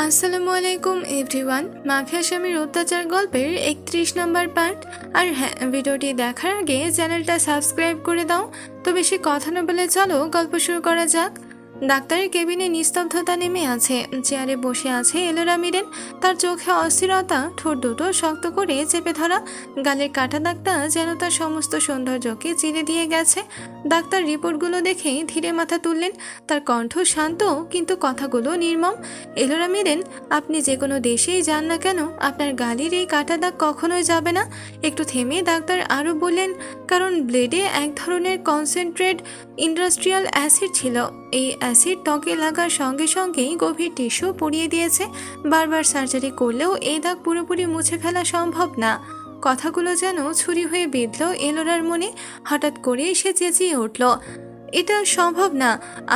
আসসালামু আলাইকুম everyone. Mafia স্বামীর অত্যাচার গল্পের 31 নম্বর পার্ট। আর হ্যাঁ, ভিডিওটি দেখার আগে চ্যানেলটা সাবস্ক্রাইব করে দাও। তো বেশি কথা না বলে চলো গল্প শুরু করা যাক। ডাক্তারের কেবিনে নিস্তব্ধতা নেমে আছে। চেয়ারে বসে আছে এলোরা মিরেন। তার চোখে অস্থিরতা, ঠোঁট দুটো শক্ত করে চেপে ধরা, গালের কাটা দাগটা যেন তার সমস্ত সৌন্দর্যকে চিরে দিয়ে গেছে। ডাক্তার রিপোর্টগুলো দেখে ধীরে মাথা তুললেন। তার কণ্ঠ শান্ত কিন্তু কথাগুলো নির্মম। এলোরা মিরেন, আপনি যে কোনো দেশেই যান না কেন, আপনার গালির এই কাটা দাগ কখনোই যাবে না। একটু থেমে ডাক্তার আরও বললেন, কারণ ব্লেডে এক ধরনের কনসেন্ট্রেট ইন্ডাস্ট্রিয়াল অ্যাসিড ছিল। এই অ্যাসিড ত্বকে লাগার সঙ্গে সঙ্গেই গভীর টিস্যু পুড়িয়ে দিয়েছে। বারবার সার্জারি করলেও এই দাগ পুরোপুরি মুছে ফেলা সম্ভব না। কথাগুলো যেন ছুরি হয়ে বিঁধল এলোরার মনে। হঠাৎ করে সে চেঁচিয়ে উঠল, এটা সম্ভব না,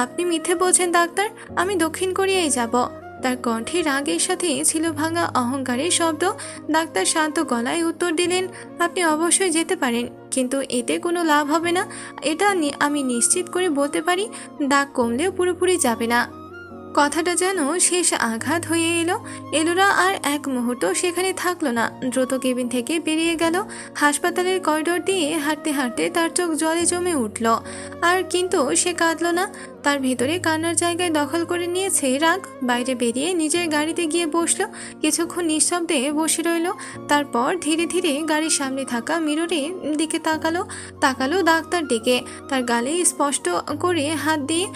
আপনি মিথ্যে বলছেন ডাক্তার। আমি দক্ষিণ কোরিয়ায় যাব। তার কণ্ঠে রাগের সাথে ছিল ভাঙা অহংকারের শব্দ। ডাক্তার শান্ত গলায় উত্তর দিলেন, আপনি অবশ্যই যেতে পারেন, কিন্তু এতে কোনো লাভ হবে না। এটা আমি নিশ্চিত করে বলতে পারি, দাগ কমলেও পুরোপুরি যাবে না। কথাটা যেন শেষ আঘাত হয়ে এলো। এলোরা আর এক মুহূর্ত সেখানে থাকলো না, দ্রুত কেবিন থেকে বেরিয়ে গেল। হাসপাতালের করিডোর দিয়ে হাঁটতে হাঁটতে তার চোখ জলে জমে উঠল। আর কিন্তু সে কাঁদল না। তার ভেতরে কান্নার জায়গায় দখল করে নিয়েছে রাগ। বাইরে বেরিয়ে নিজের গাড়িতে গিয়ে বসলো। কিছুক্ষণ নিঃশব্দে বসে রইল। তারপর ধীরে ধীরে গাড়ির সামনে থাকা মিররে দিকে তাকালো ডাক্তার ডেকে। তার গালে স্পষ্ট করে হাত দিয়ে,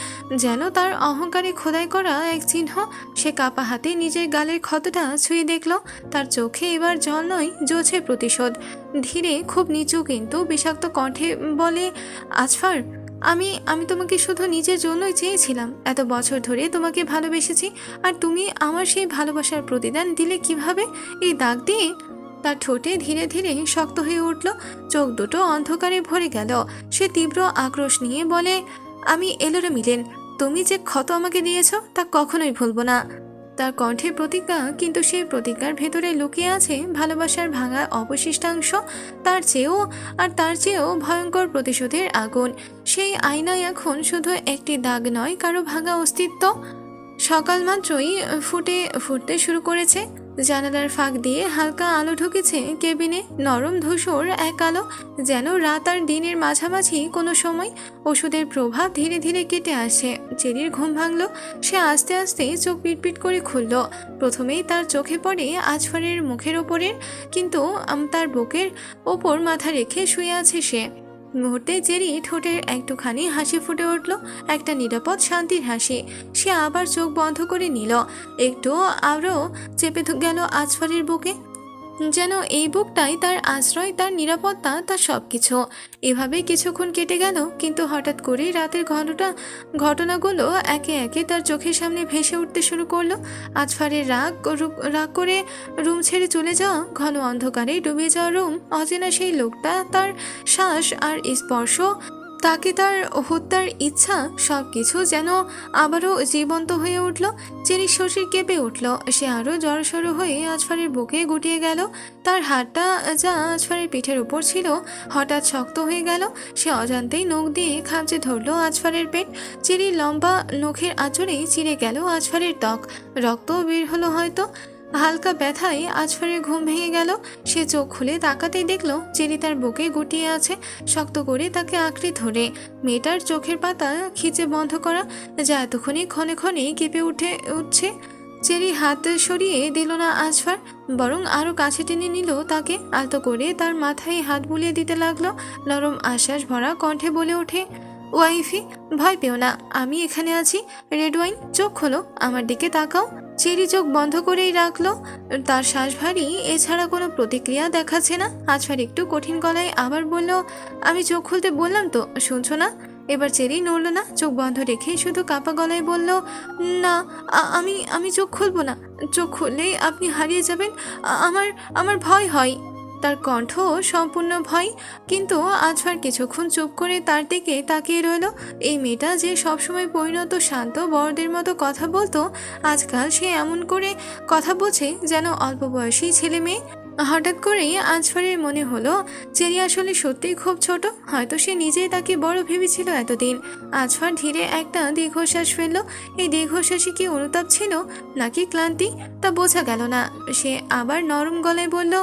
যেন তার অহংকারে খোদাই করা এক চিহ্ন। সে কাপা হাতে নিজের গালের ক্ষতটা ছুঁয়ে দেখল। তার চোখে এবার জল নয়, জ্বলছে প্রতিশোধ। ধীরে, খুব নিচু কিন্তু বিষাক্ত কণ্ঠে বলে, আজফার, আমি আমি তোমাকে শুধু নিজের জন্যই চেয়েছিলাম। এত বছর ধরে তোমাকে ভালোবেসেছি, আর তুমি আমার সেই ভালোবাসার প্রতিদান দিলে কিভাবে? এই দাগ দিয়ে। তার ঠোঁটে ধীরে ধীরে শক্ত হয়ে উঠল। চোখ দুটো অন্ধকারে ভরে গেল। সে তীব্র আক্রোশ নিয়ে বলে, আমি এলোরা মিলেন, তুমি যে ক্ষত আমাকে দিয়েছ তা কখনোই ভুলবো না। তার কণ্ঠে প্রতিজ্ঞা, কিন্তু সেই প্রতিজ্ঞার ভেতরে লুকিয়ে আছে ভালোবাসার ভাঙা অবশিষ্টাংশ। তার চেয়েও ভয়ঙ্কর প্রতিশোধের আগুন। সেই আয়নায় এখন শুধু একটি দাগ নয়, কারো ভাঙা অস্তিত্ব। সকাল মাত্রই ফুটতে শুরু করেছে। জানালার ফাঁক দিয়ে হালকা আলো ঢুকেছে কেবিনে। নরম ধূসর এক আলো, যেন রাত আর দিনের মাঝামাঝি কোনো সময়। ওষুধের প্রভাব ধীরে ধীরে কেটে আসে। চেরির ঘুম ভাঙল। সে আস্তে আস্তে চোখ পিটপিট করে খুলল। প্রথমেই তার চোখে পড়ে আজফারের মুখের ওপরের, কিন্তু তার বুকের ওপর মাথা রেখে শুয়ে আছে সে। মুহূর্তে জেরি ঠোঁটের একটুখানি হাসি ফুটে উঠল, একটা নিরাপদ শান্তির হাসি। সে আবার চোখ বন্ধ করে নিল। একটু আরও চেপে গেল আজফারের বুকে, যেন এই বুকটাই তার আশ্রয়, তার নিরাপত্তা, তার সবকিছু। এভাবে কিছুক্ষণ কেটে গেল, কিন্তু হঠাৎ করে রাতের ঘটনাগুলো একে একে তার চোখের সামনে ভেসে উঠতে শুরু করলো। আজফারের রাগ করে রুম ছেড়ে চলে যাওয়া, ঘন অন্ধকারে ডুবে যাওয়া রুম, অচেনা সেই লোকটা, তার শ্বাস আর স্পর্শ, তাকে তার হত্যার ইচ্ছা, সবকিছু যেন আবারও জীবন্ত হয়ে উঠল। চেরির শরীর কেঁপে উঠল। সে আরও জড়সড় হয়ে আজফারের বুকে গুটিয়ে গেল। তার হাতটা, যা আজফারের পিঠের উপর ছিল, হঠাৎ শক্ত হয়ে গেল। সে অজান্তেই নখ দিয়ে খামচে ধরল আজফারের পেট। চেরির লম্বা নখের আঁচড়েই চিরে গেল আজফারের ত্বক। রক্ত বের হলো হয়তো। হালকা ব্যথায় আজফারের ঘুম ভেঙে গেল। সে চোখ খুলে তাকাতেই দেখলো চেরি তার বুকে গুটিয়ে আছে, শক্ত করে তাকে আঁকড়ে ধরে। মেয়েটার চোখের পাতা খিচে বন্ধ করা, যা এতক্ষণে ক্ষণে ক্ষণে কেঁপে উঠছে। চেরি হাত সরিয়ে দিল না আজফার, বরং আরো কাছে টেনে নিল তাকে। আলতো করে তার মাথায় হাত বুলিয়ে দিতে লাগলো। নরম আশ্বাস ভরা কণ্ঠে বলে ওঠে, ওয়াইফি, ভয় পেও না, আমি এখানে আছি। রেড ওয়াইন, চোখ খোলো, আমার দিকে তাকাও। চেরি চোখ বন্ধ করেই রাখলো। তার শ্বাস ভারী, এছাড়া কোনো প্রতিক্রিয়া দেখাচ্ছে না। আজফার একটু কঠিন গলায় আবার বলল, আমি চোখ খুলতে বললাম তো, শুনছো না? এবার চেরি নড়ল না, চোখ বন্ধ রেখে শুধু কাপা গলায় বলল, না, আমি চোখ খুলবো না। চোখ খুললেই আপনি হারিয়ে যাবেন। আমার আমার ভয় হয়। তার কণ্ঠ সম্পূর্ণ ভয়। কিন্তু আজফার কিছুক্ষণ চুপ করে তার দিকে তাকিয়ে রইল। এই মেয়েটা যে সবসময় পরিণত শান্ত বড়দের মতো কথা বলতো, আজকাল সে এমন করে কথা বলছে যেন অল্প বয়সী ছেলে মেয়ে। হঠাৎ করেই আজফারের মনে হলো চেরি আসলে সত্যিই খুব ছোট, হয়তো সে নিজেই তাকে বড় ভেবেছিল এতদিন। আজফার ধীরে একটা দীর্ঘশ্বাস ফেললো। এই দীর্ঘশ্বাসে কি অনুতাপ ছিল নাকি ক্লান্তি তা বোঝা গেল না। সে আবার নরম গলায় বলল,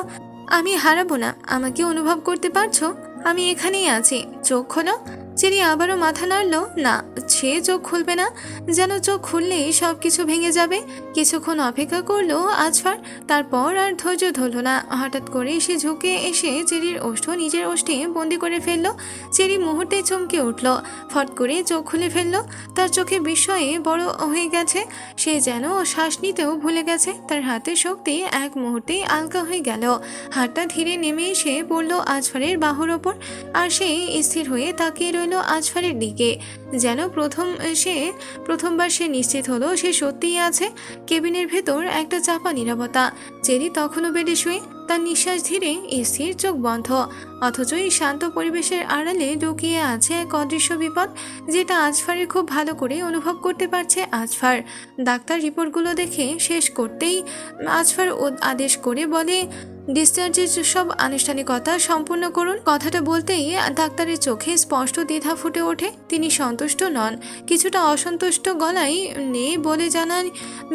আমি হারাবো না, আমাকে অনুভব করতে পারছো? আমি এখানেই আছি, চোখ খোলো। চেরি আবারও মাথা নাড়ল। না, সে চোখ খুলবে না, যেন চোখ খুললেই সব কিছু ভেঙে যাবে। কিছুক্ষণ অপেক্ষা করলো আজফার, তারপর আর ধৈর্য ধরল না। হঠাৎ করে সে ঝুঁকে এসে চেরির ওষ্ঠ নিজের ওষ্ঠে বন্দি করে ফেললো। চেরি মুহূর্তে চমকে উঠল, ফট করে চোখ খুলে ফেললো। তার চোখে বিস্ময়ে বড় হয়ে গেছে, সে যেন শ্বাস নিতেও ভুলে গেছে। তার হাতের শক্তি এক মুহূর্তেই আলগা হয়ে গেল। হাতটা ধীরে নেমে এসে পড়ল আজফারের বাহুর ওপর, আর সে স্থির হয়ে তাকিয়ে রইল আজফারের দিকে, যেন প্রথমবার সে নিশ্চিত হলো সে সত্যিই আছে। কেবিনের ভেতর একটা চাপা নীরবতা। চেরি তখনও বেডে শুয়ে, তার নিঃশ্বাস ধীরে, স্থির, চোখ বন্ধ। অথচ এই শান্ত পরিবেশের আড়ালে লুকিয়ে আছে এক অদৃশ্য বিপদ, যেটা আজফারের খুব ভালো করে অনুভব করতে পারছে আজফার। ডাক্তার রিপোর্টগুলো দেখে শেষ করতেই আজফার আদেশ করে বলে, ডিসচার্জের সব আনুষ্ঠানিকতা সম্পূর্ণ করুন। কথাটা বলতেই ডাক্তারের চোখে স্পষ্ট দ্বিধা ফুটে ওঠে। তিনি সন্তুষ্ট নন, কিছুটা অসন্তুষ্ট গলায় নিয়ে বলে জানান,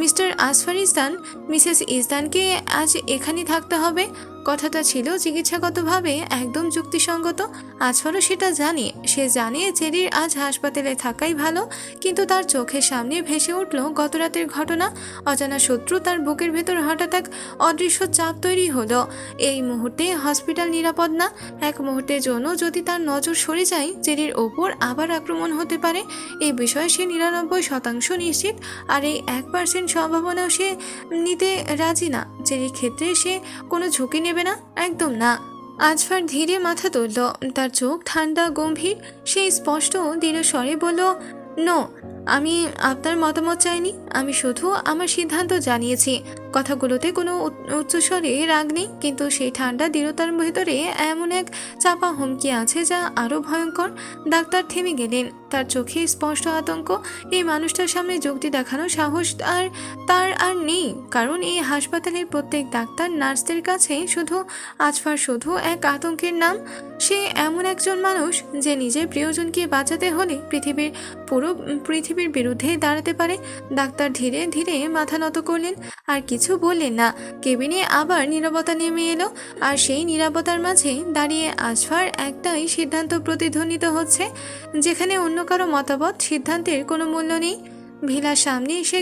মিস্টার আসফার ইসদান, মিসেস ইসদানকে আজ এখানে থাকতে হবে। কথাটা ছিল চিকিৎসাগতভাবে একদম যুক্তিসঙ্গত। আজফারও সেটা জানে। সে জানে চেরির আজ হাসপাতালে থাকাই ভালো, কিন্তু তার চোখের সামনে ভেসে উঠল গতরাতের ঘটনা। অজানা শত্রু, তার বুকের ভেতর হঠাৎ এক অদৃশ্য চাপ তৈরি হলো। এই মুহূর্তে হসপিটাল নিরাপদ না। এক মুহূর্তের জন্য যদি তার নজর সরে যায়, চেরির ওপর আবার আক্রমণ হতে পারে। এই বিষয়ে সে 99% নিশ্চিত, আর এই 1% সম্ভাবনাও সে নিতে রাজি না। চেরির ক্ষেত্রে সে কোনো ঝুঁকি নেবে না, একদম না। আজফার ধীরে মাথা তুলল, তার চোখ ঠান্ডা গম্ভীর। সে স্পষ্ট দৃঢ় স্বরে বলল, নো, আমি আপনার মতামত চাইনি, আমি শুধু আমার সিদ্ধান্ত জানিয়েছি। কথাগুলোতে কোনো উচ্চস্বরে রাগ নেই, কিন্তু সেই ঠান্ডা দৃঢ়তার ভেতরে এমন এক চাপা হুমকি আছে যা আরো ভয়ঙ্কর। ডাক্তার থেমে গেলেন, তার চোখে স্পষ্ট আতঙ্ক। এই মানুষটার সামনে যুক্তি দেখানোর সাহস তার আর নেই, কারণ এই হাসপাতালের প্রত্যেক ডাক্তার নার্সদের কাছে আজফার শুধু এক আতঙ্কের নাম। সে এমন একজন মানুষ যে নিজের প্রিয়জনকে বাঁচাতে হলে পৃথিবীর বিরুদ্ধে দাঁড়াতে পারে। ডাক্তার ধীরে ধীরে মাথা নত করলেন, আর কিছু বললেন না। কেবিনে আবার নীরবতা নেমে এলো, আর সেই নীরবতার মাঝে দাঁড়িয়ে আজফার একটাই সিদ্ধান্ত প্রতিধ্বনিত হচ্ছে, যেখানে অন্য কারো মতামত সিদ্ধান্তের কোনো মূল্য নেই। ভিলার সামনে এসে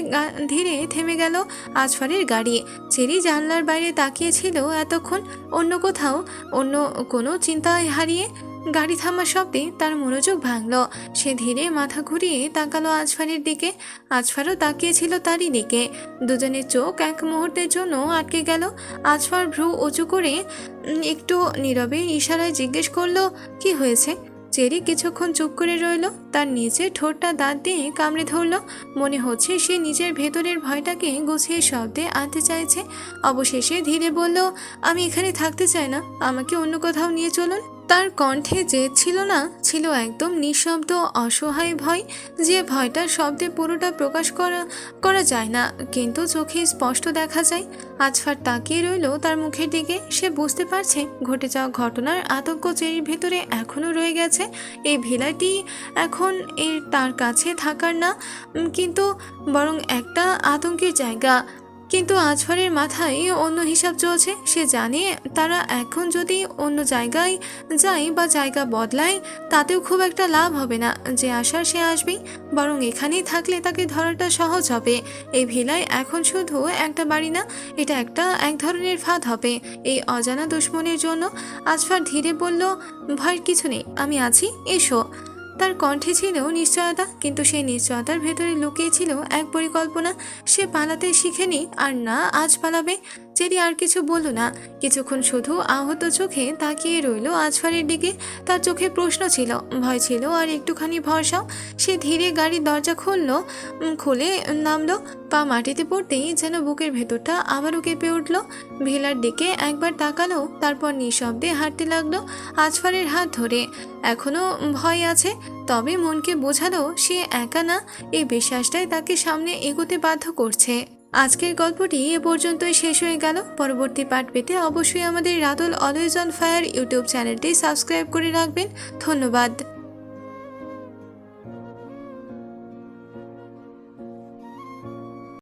ধীরে থেমে গেল আজফারের গাড়ি। চেরি জানলার বাইরে তাকিয়েছিল এতক্ষণ, অন্য কোনো চিন্তায় হারিয়ে। গাড়ি থামার শব্দে তার মনোযোগ ভাঙল। সে ধীরে মাথা ঘুরিয়ে তাকালো আজফারের দিকে। আজফারও তাকিয়েছিল তারই দিকে। দুজনের চোখ এক মুহূর্তের জন্য আটকে গেল। আজফার ভ্রু উঁচু করে একটু নীরবে ইশারায় জিজ্ঞেস করলো, কি হয়েছে? চেরি কিছুক্ষণ চুপ করে রইল, তার নিচে ঠোঁটটা দাঁত দিয়ে কামড়ে ধরল। মনে হচ্ছে সে নিজের ভেতরের ভয়টাকে গুছিয়ে শব্দে আনতে চাইছে। অবশেষে ধীরে বলল, আমি এখানে থাকতে চাই না, আমাকে অন্য কোথাও নিয়ে চলুন। তার কণ্ঠে জেদ ছিল না, ছিল একদম নিঃশব্দ অসহায় ভয়, যে ভয়টার শব্দে পুরোটা প্রকাশ করা যায় না, কিন্তু চোখে স্পষ্ট দেখা যায়। আজফার তাকিয়ে রইল তার মুখের দিকে। সে বুঝতে পারছে ঘটে যাওয়া ঘটনার আতঙ্ক চেরির ভেতরে এখনো রয়ে গেছে। এই ভিলাটি এখন তার কাছে থাকার না, কিন্তু বরং একটা আতঙ্কের জায়গা। কিন্তু আজফারের মাথায় অন্য হিসাব চলছে। সে জানে তারা এখন যদি অন্য জায়গায় যায় বা জায়গা বদলায়, তাতেও খুব একটা লাভ হবে না। যে আসার সে আসবেই, বরং এখানেই থাকলে তাকে ধরাটা সহজ হবে। এই ভিলায় এখন শুধু একটা বাড়ি না, এটা এক ধরনের ফাঁদ হবে এই অজানা দুশ্মনের জন্য। আজফার ধীরে বলল, ভয়ের কিছু নেই, আমি আছি, এসো। তার কণ্ঠে ছিল নিশ্চয়তা, কিন্তু সেই নিশ্চয়তার ভেতরে লুকিয়ে ছিল এক পরিকল্পনা। সে পালাতে শিখেনি, আর না আজ পালাবে। চেরি আর কিছু বলল না, কিছুক্ষণ শুধু আহত চোখে তাকিয়ে রইল আজফারের দিকে। তার চোখে প্রশ্ন ছিল, ভয় ছিল, আর একটুখানি ভরসাও। সে ধীরে গাড়ির দরজা খুলে নামলো। পা মাটিতে পড়তেই যেন বুকের ভেতরটা আবারও কেঁপে উঠল। ভিলার দিকে একবার তাকালো, তারপর নিঃশব্দে হাঁটতে লাগলো আজফারের হাত ধরে। এখনো ভয় আছে, তবে মনকে বোঝালো সে একা না। এই বিশ্বাসটাই তাকে সামনে এগোতে বাধ্য করছে। আজকের গল্পটি এ পর্যন্তই শেষ হয়ে গেল। পরবর্তী পার্ট পেতে অবশ্যই আমাদের Ratul always on fire YouTube চ্যানেলটি সাবস্ক্রাইব করে রাখবেন। ধন্যবাদ।